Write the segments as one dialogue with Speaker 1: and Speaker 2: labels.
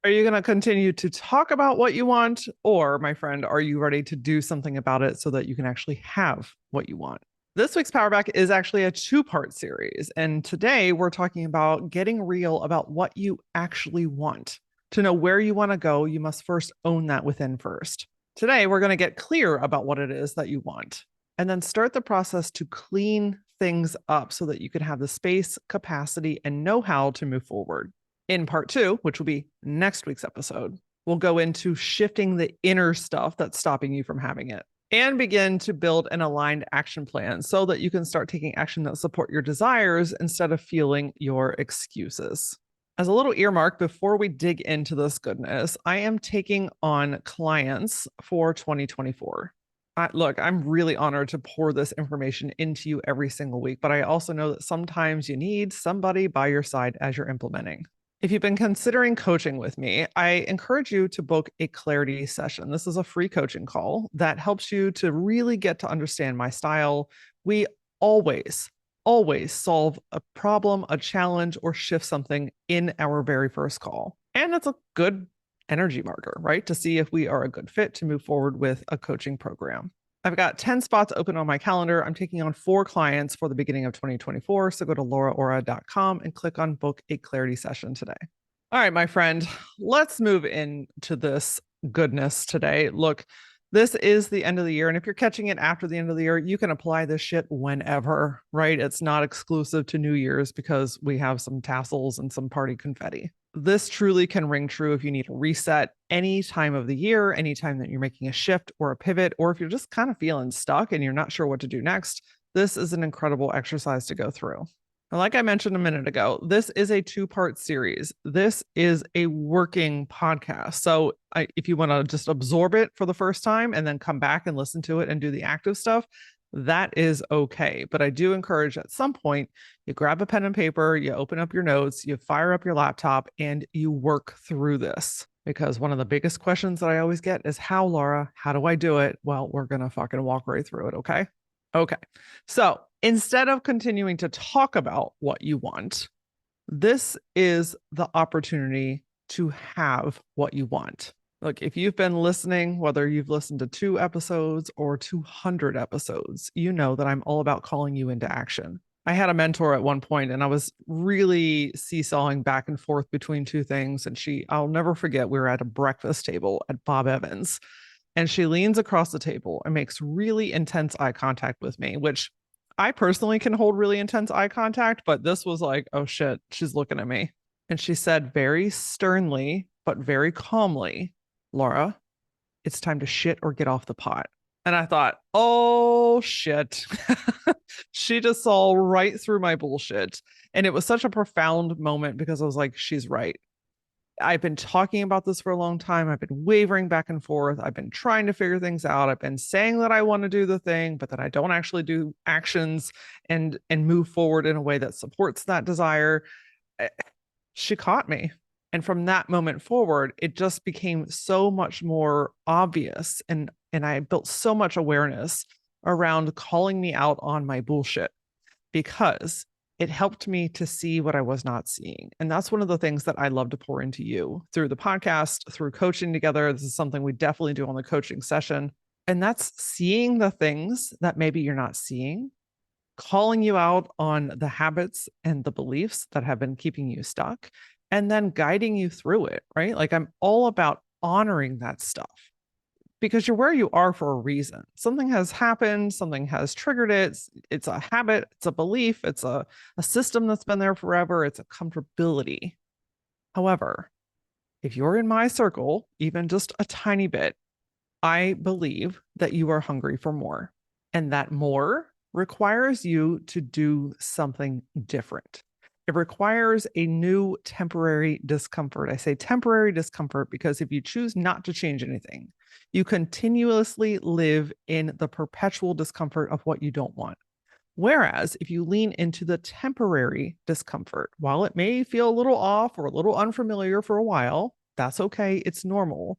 Speaker 1: Are you going to continue to talk about what you want? Or, my friend, are you ready to do something about it so that you can actually have what you want? This week's Powerback is actually a two-part series. And today we're talking about getting real about what you actually want. To know where you want to go, you must first own that within first. Today, we're going to get clear about what it is that you want and then start the process to clean things up so that you can have the space, capacity, and know-how to move forward. In part two, which will be next week's episode, we'll go into shifting the inner stuff that's stopping you from having it and begin to build an aligned action plan so that you can start taking action that support your desires instead of feeling your excuses. As a little earmark, before we dig into this goodness, I am taking on clients for 2024. Look, I'm really honored to pour this information into you every single week, but I also know that sometimes you need somebody by your side as you're implementing. If you've been considering coaching with me, I encourage you to book a clarity session. This is a free coaching call that helps you to really get to understand my style. We always, always solve a problem, a challenge, or shift something in our very first call. And that's a good energy marker, right? To see if we are a good fit to move forward with a coaching program. I've got 10 spots open on my calendar. I'm taking on 4 clients for the beginning of 2024. So go to LauraAura.com and click on book a clarity session today. All right, my friend, let's move into this goodness today. Look, this is the end of the year. And if you're catching it after the end of the year, you can apply this shit whenever, right? It's not exclusive to New Year's because we have some tassels and some party confetti. This truly can ring true if you need a reset any time of the year, anytime that you're making a shift or a pivot, or if you're just kind of feeling stuck and you're not sure what to do next. This is an incredible exercise to go through. And like I mentioned a minute ago, this is a 2-part series. This is a working podcast. So if you want to just absorb it for the first time and then come back and listen to it and do the active stuff, that is okay. But I do encourage at some point, you grab a pen and paper, you open up your notes, you fire up your laptop, and you work through this. Because one of the biggest questions that I always get is, how, Laura? How do I do it? Well, we're going to fucking walk right through it, okay? Okay. So instead of continuing to talk about what you want, this is the opportunity to have what you want. Look, if you've been listening, whether you've listened to 2 episodes or 200 episodes, you know that I'm all about calling you into action. I had a mentor at one point and I was really seesawing back and forth between 2 things. And I'll never forget, we were at a breakfast table at Bob Evans and she leans across the table and makes really intense eye contact with me, which I personally can hold really intense eye contact, but this was like, oh shit, she's looking at me. And she said very sternly, but very calmly, Laura, it's time to shit or get off the pot. And I thought, oh shit. She just saw right through my bullshit. And it was such a profound moment because I was like, she's right. I've been talking about this for a long time. I've been wavering back and forth. I've been trying to figure things out. I've been saying that I want to do the thing, but that I don't actually do actions and move forward in a way that supports that desire. She caught me. And from that moment forward, it just became so much more obvious. And I built so much awareness around calling me out on my bullshit because it helped me to see what I was not seeing. And that's one of the things that I love to pour into you through the podcast, through coaching together. This is something we definitely do on the coaching session. And that's seeing the things that maybe you're not seeing, calling you out on the habits and the beliefs that have been keeping you stuck, and then guiding you through it, right? Like I'm all about honoring that stuff because you're where you are for a reason. Something has happened, something has triggered it. It's a habit, it's a belief, it's a system that's been there forever, it's a comfortability. However, if you're in my circle, even just a tiny bit, I believe that you are hungry for more. And that more requires you to do something different. It requires a new temporary discomfort. I say temporary discomfort because if you choose not to change anything, you continuously live in the perpetual discomfort of what you don't want. Whereas if you lean into the temporary discomfort, while it may feel a little off or a little unfamiliar for a while, that's okay. It's normal.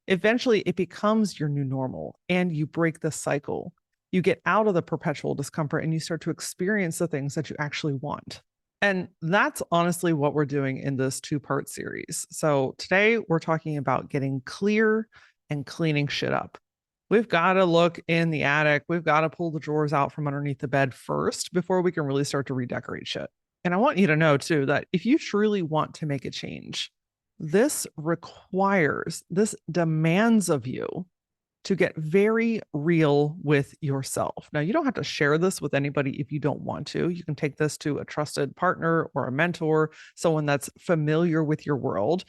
Speaker 1: Eventually, it becomes your new normal and you break the cycle. You get out of the perpetual discomfort and you start to experience the things that you actually want. And that's honestly what we're doing in this two-part series. So today we're talking about getting clear and cleaning shit up. We've got to look in the attic. We've got to pull the drawers out from underneath the bed first before we can really start to redecorate shit. And I want you to know too that if you truly want to make a change, this demands of you to get very real with yourself. Now, you don't have to share this with anybody if you don't want to. You can take this to a trusted partner or a mentor, someone that's familiar with your world.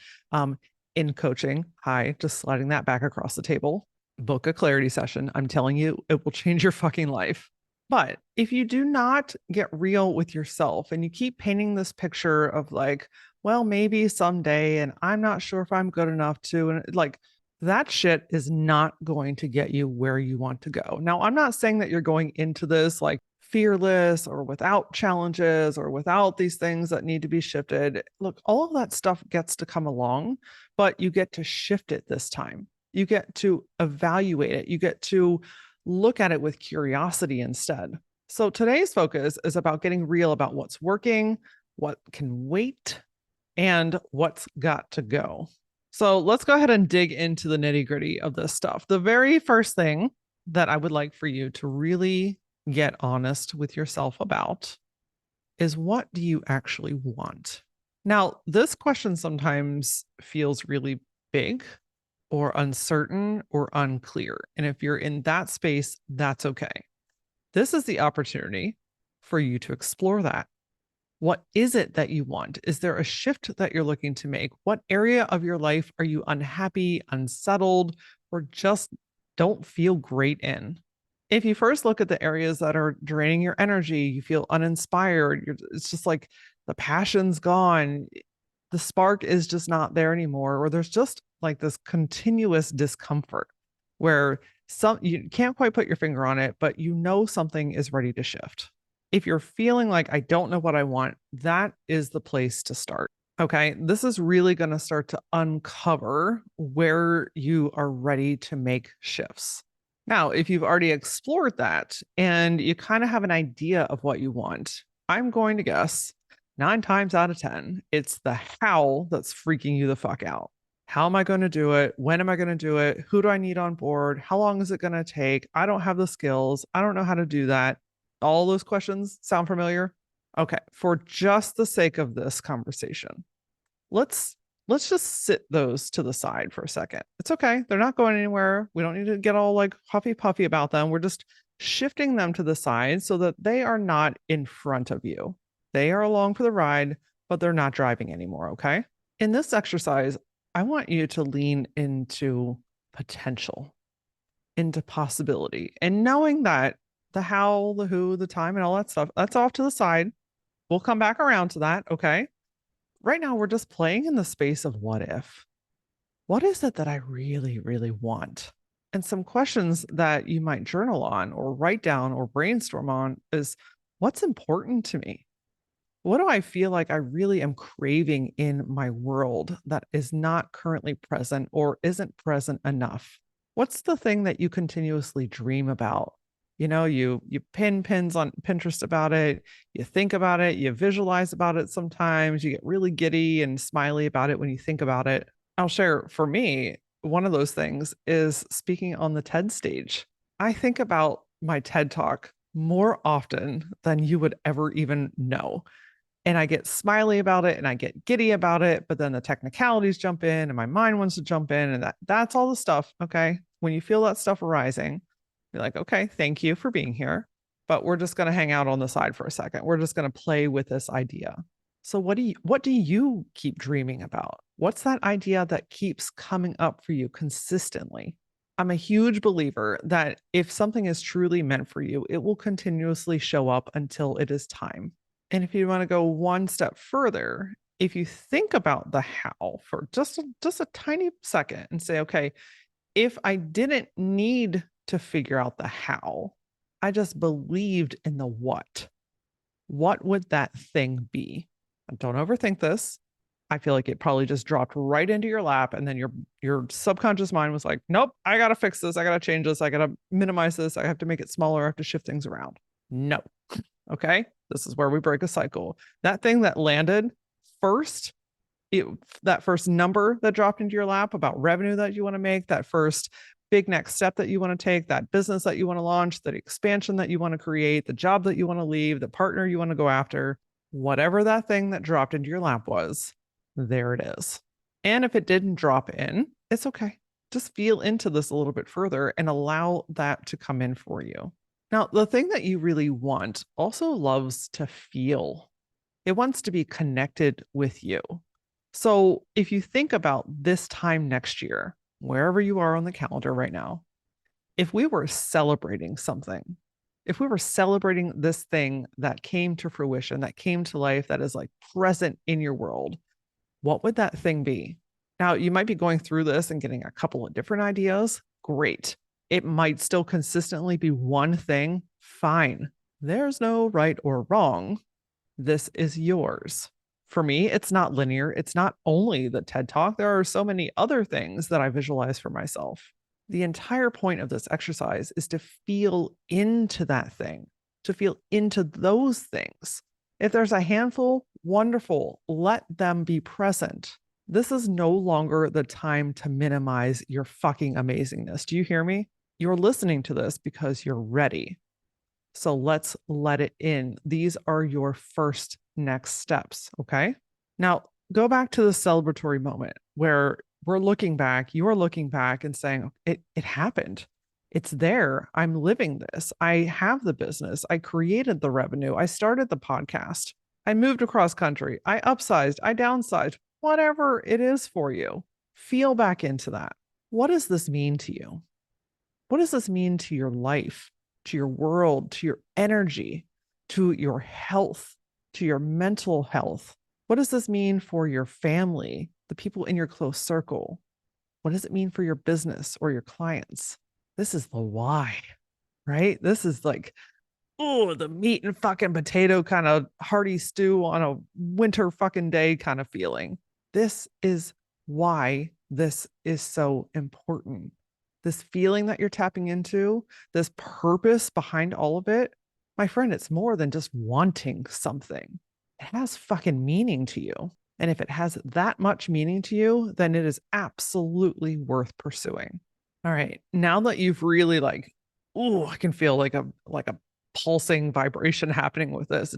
Speaker 1: In coaching, hi, just sliding that back across the table. Book a clarity session. I'm telling you, it will change your fucking life. But if you do not get real with yourself and you keep painting this picture of like, well, maybe someday, and I'm not sure if I'm good enough to, and like, that shit is not going to get you where you want to go. Now, I'm not saying that you're going into this like fearless or without challenges or without these things that need to be shifted. Look, all of that stuff gets to come along, but you get to shift it this time. You get to evaluate it. You get to look at it with curiosity instead. So today's focus is about getting real about what's working, what can wait, and what's got to go. So let's go ahead and dig into the nitty gritty of this stuff. The very first thing that I would like for you to really get honest with yourself about is, what do you actually want? Now, this question sometimes feels really big or uncertain or unclear. And if you're in that space, that's okay. This is the opportunity for you to explore that. What is it that you want? Is there a shift that you're looking to make? What area of your life are you unhappy, unsettled, or just don't feel great in? If you first look at the areas that are draining your energy, you feel uninspired, it's just like the passion's gone, the spark is just not there anymore, or there's just like this continuous discomfort where you can't quite put your finger on it, but you know something is ready to shift. If you're feeling like, I don't know what I want, that is the place to start. Okay. This is really going to start to uncover where you are ready to make shifts. Now, if you've already explored that and you kind of have an idea of what you want, I'm going to guess 9 times out of 10, it's the how that's freaking you the fuck out. How am I going to do it? When am I going to do it? Who do I need on board? How long is it going to take? I don't have the skills. I don't know how to do that. All those questions sound familiar? Okay, for just the sake of this conversation, let's just sit those to the side for a second. It's okay. They're not going anywhere. We don't need to get all like huffy puffy about them. We're just shifting them to the side so that they are not in front of you. They are along for the ride, but they're not driving anymore, okay? In this exercise, I want you to lean into potential, into possibility, and knowing that the how, the who, the time, and all that stuff, that's off to the side. We'll come back around to that, okay? Right now, we're just playing in the space of what if. What is it that I really, really want? And some questions that you might journal on or write down or brainstorm on is, what's important to me? What do I feel like I really am craving in my world that is not currently present or isn't present enough? What's the thing that you continuously dream about? You pin pins on Pinterest about it, you think about it, you visualize about it sometimes, you get really giddy and smiley about it when you think about it. I'll share, for me, one of those things is speaking on the TED stage. I think about my TED talk more often than you would ever even know. And I get smiley about it and I get giddy about it, but then the technicalities jump in and my mind wants to jump in, and that's all the stuff. Okay. When you feel that stuff arising, you're like, okay, thank you for being here, but we're just going to hang out on the side for a second. We're just going to play with this idea. So what do you keep dreaming about? What's that idea that keeps coming up for you consistently? I'm a huge believer that if something is truly meant for you, it will continuously show up until it is time. And if you want to go one step further, if you think about the how for just a tiny second and say, okay, if I didn't need to figure out the how, I just believed in the what would that thing be? Don't overthink this. I feel like it probably just dropped right into your lap, and then your subconscious mind was like, nope, I gotta fix this, I gotta change this, I gotta minimize this, I have to make it smaller, I have to shift things around. No. Okay. This is where we break a cycle. That thing that landed first, it, that first number that dropped into your lap about revenue that you want to make, that first big next step that you want to take, that business that you want to launch, that expansion that you want to create, the job that you want to leave, the partner you want to go after, whatever that thing that dropped into your lap was, there it is. And if it didn't drop in, it's okay. Just feel into this a little bit further and allow that to come in for you. Now, the thing that you really want also loves to feel. It wants to be connected with you. So if you think about this time next year, wherever you are on the calendar right now, if we were celebrating something, if we were celebrating this thing that came to fruition, that came to life, that is like present in your world, what would that thing be? Now, you might be going through this and getting a couple of different ideas. Great. It might still consistently be one thing. Fine. There's no right or wrong. This is yours. For me, it's not linear. It's not only the TED Talk. There are so many other things that I visualize for myself. The entire point of this exercise is to feel into that thing, to feel into those things. If there's a handful, wonderful, let them be present. This is no longer the time to minimize your fucking amazingness. Do you hear me? You're listening to this because you're ready. So let's let it in. These are your first next steps. Okay. Now go back to the celebratory moment where we're looking back, you're looking back and saying, it happened. It's there. I'm living this. I have the business. I created the revenue. I started the podcast. I moved across country. I upsized. I downsized, whatever it is for you. Feel back into that. What does this mean to you? What does this mean to your life, to your world, to your energy, to your health, to your mental health? What does this mean for your family, the people in your close circle? What does it mean for your business or your clients? This is the why, right? This is like, oh, the meat and fucking potato kind of hearty stew on a winter fucking day kind of feeling. This is why this is so important. This feeling that you're tapping into, this purpose behind all of it, my friend, it's more than just wanting something. It has fucking meaning to you. And if it has that much meaning to you, then it is absolutely worth pursuing. All right. Now that you've really like, oh, I can feel like a pulsing vibration happening with this.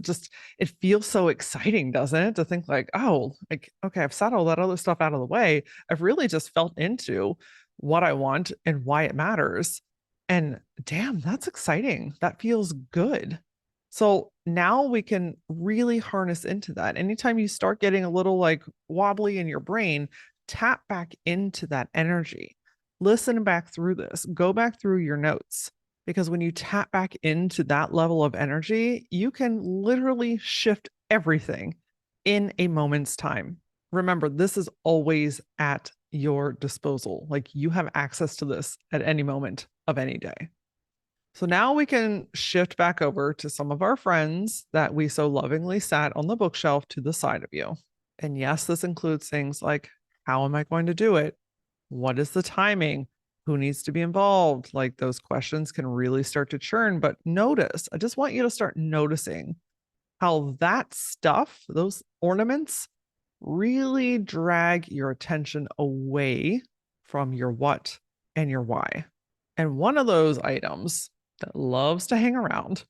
Speaker 1: It feels so exciting, doesn't it? To think like, oh, like, okay, I've set all that other stuff out of the way. I've really just felt into what I want and why it matters. And damn, that's exciting. That feels good. So now we can really harness into that. Anytime you start getting a little like wobbly in your brain, tap back into that energy. Listen back through this, go back through your notes, because when you tap back into that level of energy, you can literally shift everything in a moment's time. Remember, this is always at your disposal. Like you have access to this at any moment of any day. So now we can shift back over to some of our friends that we so lovingly sat on the bookshelf to the side of you. And yes, this includes things like, how am I going to do it? What is the timing? Who needs to be involved? Like those questions can really start to churn. But notice, I just want you to start noticing how that stuff, those ornaments, really drag your attention away from your what and your why. And one of those items that loves to hang around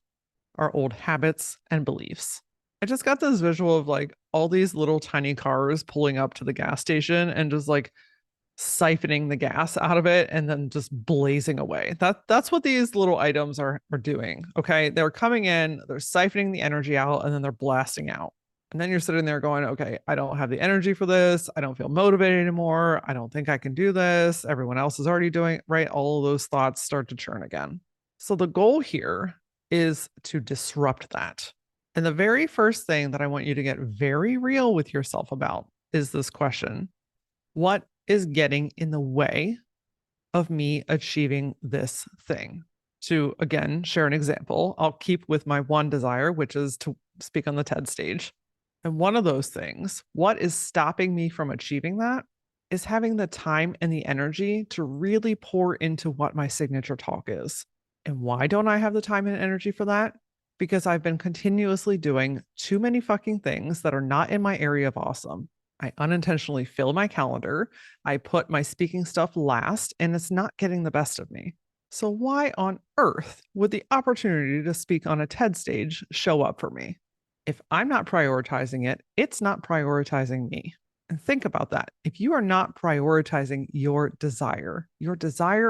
Speaker 1: are old habits and beliefs. I just got this visual of like all these little tiny cars pulling up to the gas station and just like siphoning the gas out of it and then just blazing away. That's what these little items are doing. Okay. They're coming in, they're siphoning the energy out, and then they're blasting out. And then you're sitting there going, okay, I don't have the energy for this. I don't feel motivated anymore. I don't think I can do this. Everyone else is already doing it, right? All of those thoughts start to churn again. So the goal here is to disrupt that. And the very first thing that I want you to get very real with yourself about is this question: what is getting in the way of me achieving this thing? To again share an example, I'll keep with my one desire, which is to speak on the TED stage. And one of those things, what is stopping me from achieving that, is having the time and the energy to really pour into what my signature talk is. And why don't I have the time and energy for that? because I've been continuously doing too many fucking things that are not in my area of awesome. I unintentionally fill my calendar. I put my speaking stuff last, and it's not getting the best of me. So, why on earth would the opportunity to speak on a TED stage show up for me? If I'm not prioritizing it, it's not prioritizing me. And think about that. If you are not prioritizing your desire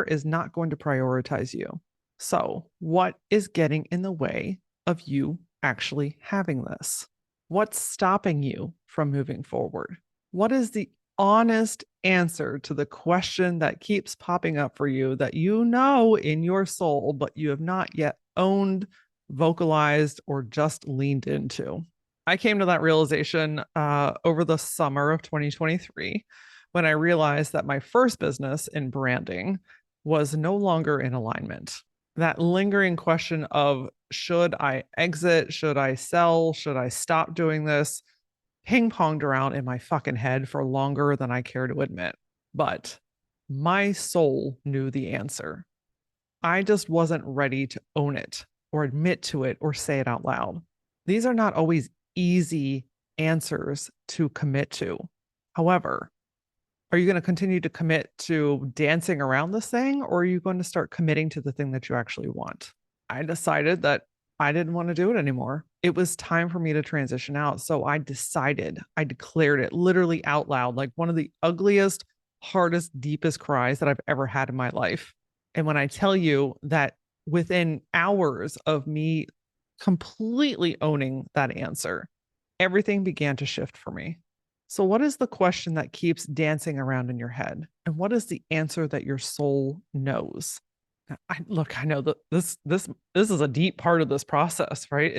Speaker 1: is not going to prioritize you. So, what is getting in the way of you actually having this? What's stopping you from moving forward? What is the honest answer to the question that keeps popping up for you that you know in your soul, but you have not yet owned, vocalized, or just leaned into? I came to that realization over the summer of 2023 when I realized that my first business in branding was no longer in alignment. That lingering question of should I exit? Should I sell? Should I stop doing this? Ping ponged around in my fucking head for longer than I care to admit. But my soul knew the answer. I just wasn't ready to own it or admit to it or say it out loud. These are not always easy answers to commit to. However, are you going to continue to commit to dancing around this thing, or are you going to start committing to the thing that you actually want? I decided that I didn't want to do it anymore. It was time for me to transition out. So I declared it literally out loud, like one of the ugliest, hardest, deepest cries that I've ever had in my life. And when I tell you that within hours of me completely owning that answer, everything began to shift for me. So, what is the question that keeps dancing around in your head? And what is the answer that your soul knows? I know that this is a deep part of this process, right?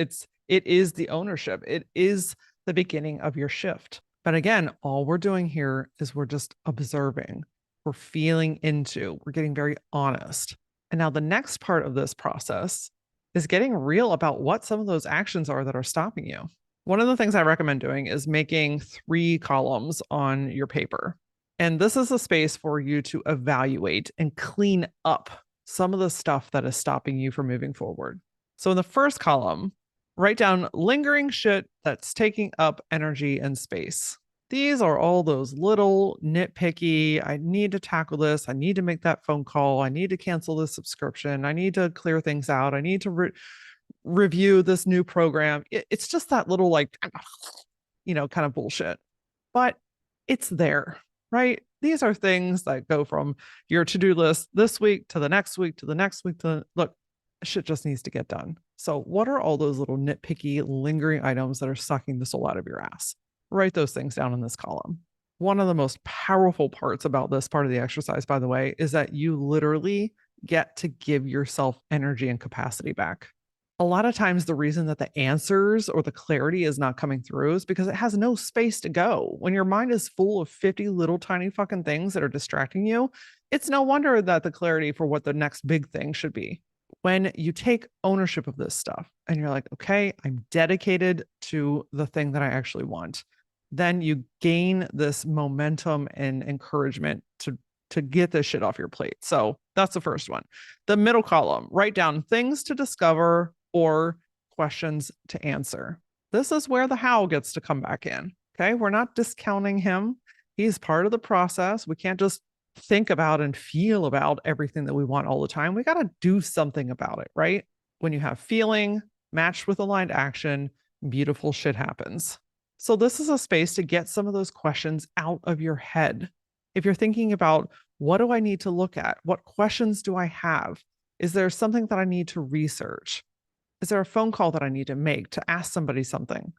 Speaker 1: It is the ownership. It is the beginning of your shift. But again, all we're doing here is we're just observing. We're feeling into. We're getting very honest. And now the next part of this process is getting real about what some of those actions are that are stopping you. One of the things I recommend doing is making 3 columns on your paper. And this is a space for you to evaluate and clean up some of the stuff that is stopping you from moving forward. So in the first column, write down lingering shit that's taking up energy and space. These are all those little nitpicky, I need to tackle this. I need to make that phone call. I need to cancel this subscription. I need to clear things out. I need to review this new program. It's just that little, like, kind of bullshit. But it's there, right? These are things that go from your to-do list this week to the next week to the next week to look, shit just needs to get done. So what are all those little nitpicky lingering items that are sucking the soul out of your ass? Write those things down in this column. One of the most powerful parts about this part of the exercise, by the way, is that you literally get to give yourself energy and capacity back. A lot of times the reason that the answers or the clarity is not coming through is because it has no space to go. When your mind is full of 50 little tiny fucking things that are distracting you, it's no wonder that the clarity for what the next big thing should be. When you take ownership of this stuff and you're like, okay, I'm dedicated to the thing that I actually want, then you gain this momentum and encouragement to get this shit off your plate. So that's the first one. The middle column, write down things to discover or questions to answer. This is where the how gets to come back in. Okay. We're not discounting him. He's part of the process. We can't just think about and feel about everything that we want all the time. We got to do something about it, right? When you have feeling matched with aligned action, beautiful shit happens. So this is a space to get some of those questions out of your head. If you're thinking about what do I need to look at? What questions do I have? Is there something that I need to research? Is there a phone call that I need to make to ask somebody something?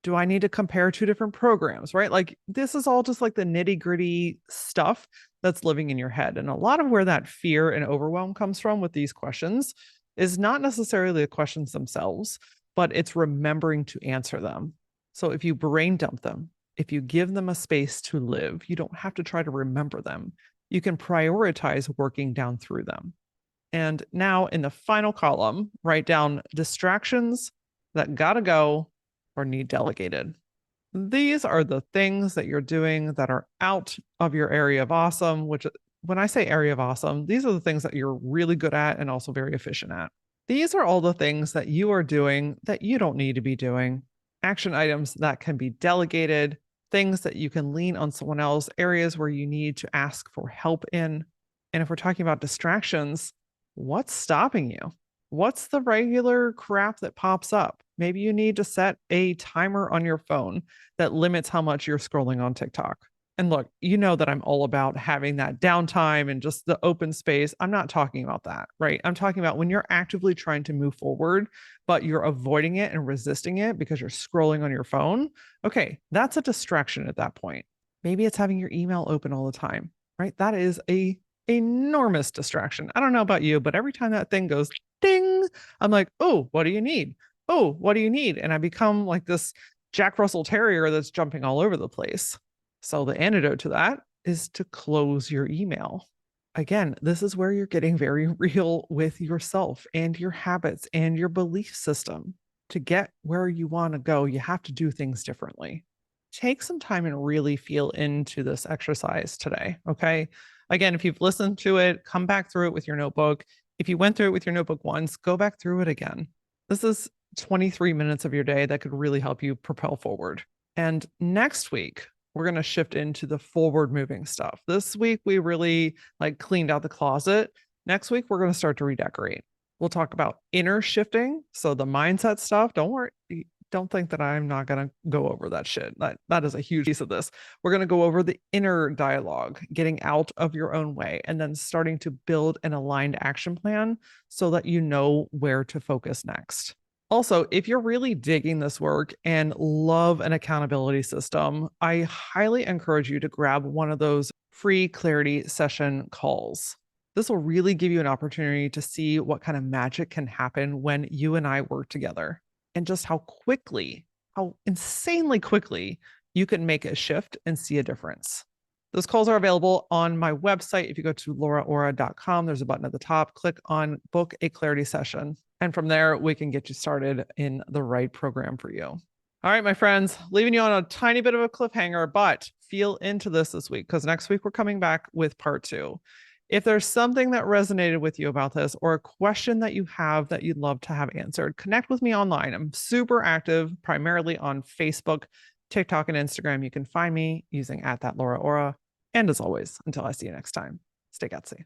Speaker 1: Do I need to compare 2 different programs, right? Like this is all just like the nitty gritty stuff that's living in your head. And a lot of where that fear and overwhelm comes from with these questions is not necessarily the questions themselves, but it's remembering to answer them. So if you brain dump them, if you give them a space to live, you don't have to try to remember them. You can prioritize working down through them. And now in the final column, write down distractions that gotta go or need delegated. These are the things that you're doing that are out of your area of awesome, which when I say area of awesome, these are the things that you're really good at and also very efficient at. These are all the things that you are doing that you don't need to be doing. Action items that can be delegated, things that you can lean on someone else, areas where you need to ask for help in. And if we're talking about distractions, what's stopping you? What's the regular crap that pops up? Maybe you need to set a timer on your phone that limits how much you're scrolling on TikTok. And look, you know that I'm all about having that downtime and just the open space. I'm not talking about that, right? I'm talking about when you're actively trying to move forward, but you're avoiding it and resisting it because you're scrolling on your phone. Okay, that's a distraction at that point. Maybe it's having your email open all the time, right? That is a enormous distraction. I don't know about you, but every time that thing goes ding, I'm like, oh, what do you need? Oh, what do you need? And I become like this Jack Russell Terrier that's jumping all over the place. So the antidote to that is to close your email. Again, this is where you're getting very real with yourself and your habits and your belief system. To get where you want to go, you have to do things differently. Take some time and really feel into this exercise today. Okay. Again, if you've listened to it, come back through it with your notebook. If you went through it with your notebook once, go back through it again. This is 23 minutes of your day that could really help you propel forward. And next week, we're going to shift into the forward moving stuff. This week, we really like cleaned out the closet. Next week, we're going to start to redecorate. We'll talk about inner shifting. So the mindset stuff, don't worry. Don't think that I'm not going to go over that shit. That is a huge piece of this. We're going to go over the inner dialogue, getting out of your own way, and then starting to build an aligned action plan so that you know where to focus next. Also, if you're really digging this work and love an accountability system, I highly encourage you to grab one of those free clarity session calls. This will really give you an opportunity to see what kind of magic can happen when you and I work together and just how insanely quickly you can make a shift and see a difference. Those calls are available on my website. If you go to LauraAura.com, there's a button at the top. Click on book a clarity session. And from there, we can get you started in the right program for you. All right, my friends, leaving you on a tiny bit of a cliffhanger, but feel into this week because next week we're coming back with part 2. If there's something that resonated with you about this or a question that you have that you'd love to have answered, connect with me online. I'm super active, primarily on Facebook, TikTok, and Instagram. You can find me using @thatLauraAura. And as always, until I see you next time, stay gutsy.